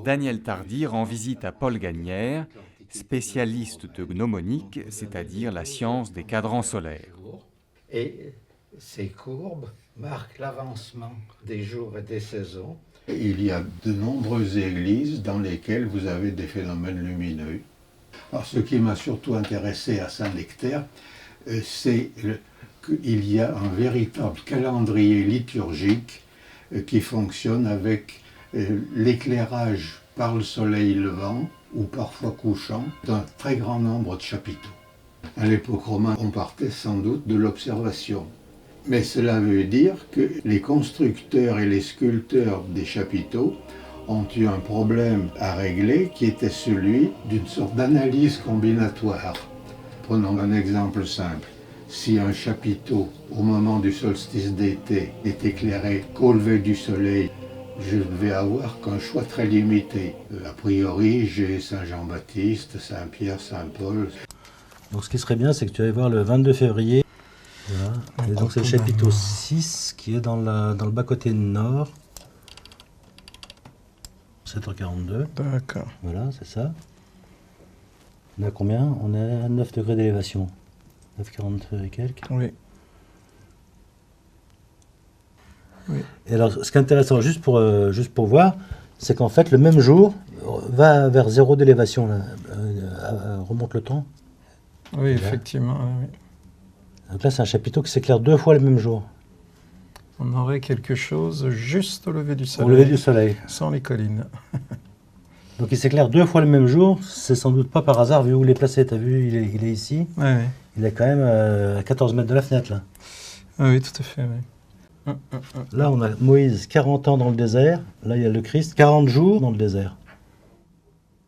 Daniel Tardy rend visite à Paul Gagnaire, spécialiste de gnomonique, c'est-à-dire la science des cadrans solaires. Et ces courbes marquent l'avancement des jours et des saisons. Il y a de nombreuses églises dans lesquelles vous avez des phénomènes lumineux. Alors, ce qui m'a surtout intéressé à Saint-Nectaire, c'est qu'il y a un véritable calendrier liturgique qui fonctionne avec l'éclairage par le soleil levant ou parfois couchant d'un très grand nombre de chapiteaux. À l'époque romaine, on partait sans doute de l'observation. Mais cela veut dire que les constructeurs et les sculpteurs des chapiteaux ont eu un problème à régler qui était celui d'une sorte d'analyse combinatoire. Prenons un exemple simple. Si un chapiteau, au moment du solstice d'été, est éclairé qu'au lever du soleil, je ne vais avoir qu'un choix très limité. A priori, j'ai Saint-Jean-Baptiste, Saint-Pierre, Saint-Paul. Donc ce qui serait bien, c'est que tu ailles voir le 22 février. Voilà. Et donc c'est le chapiteau 6 qui est dans le bas-côté nord. 7h42. D'accord. Voilà, c'est ça. On est à combien? On est à 9 degrés d'élévation. 9,40 et quelques. Oui. Oui. Et alors, ce qui est intéressant, juste pour voir, c'est qu'en fait, le même jour, va vers 0 d'élévation, là, remonte le temps. Oui, effectivement. Oui. Donc là, c'est un chapiteau qui s'éclaire 2 fois le même jour. On aurait quelque chose juste au lever du soleil. Au lever du soleil. Sans les collines. Donc il s'éclaire 2 fois le même jour, c'est sans doute pas par hasard, vu où il est placé. Tu as vu, il est ici. Oui, oui. Il est quand même à 14 mètres de la fenêtre, là. Oui, tout à fait, oui. Là, on a Moïse, 40 ans dans le désert. Là, il y a le Christ, 40 jours dans le désert.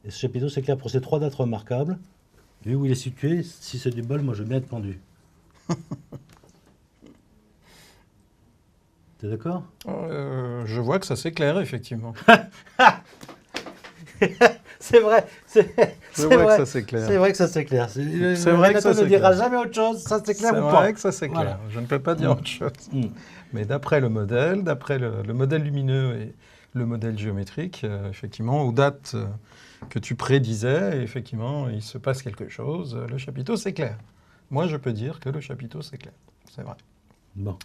Et ce chapiteau s'éclaire pour ces 3 dates remarquables. Vu où il est situé, si c'est du bol, moi, je veux bien être pendu. T'es d'accord? Je vois que ça s'éclaire, effectivement. C'est vrai. Je vois que ça s'éclaire. C'est vrai que ça s'éclaire. C'est vrai que ça ne dira jamais autre chose. Ça s'éclaire ou pas? C'est vrai que ça s'éclaire. Voilà. Je ne peux pas dire autre chose. Mais d'après le modèle, d'après le modèle lumineux et le modèle géométrique, effectivement, aux dates que tu prédisais, effectivement, il se passe quelque chose. Le chapiteau s'éclaire. Moi, je peux dire que le chapiteau s'éclaire. C'est vrai. Bon.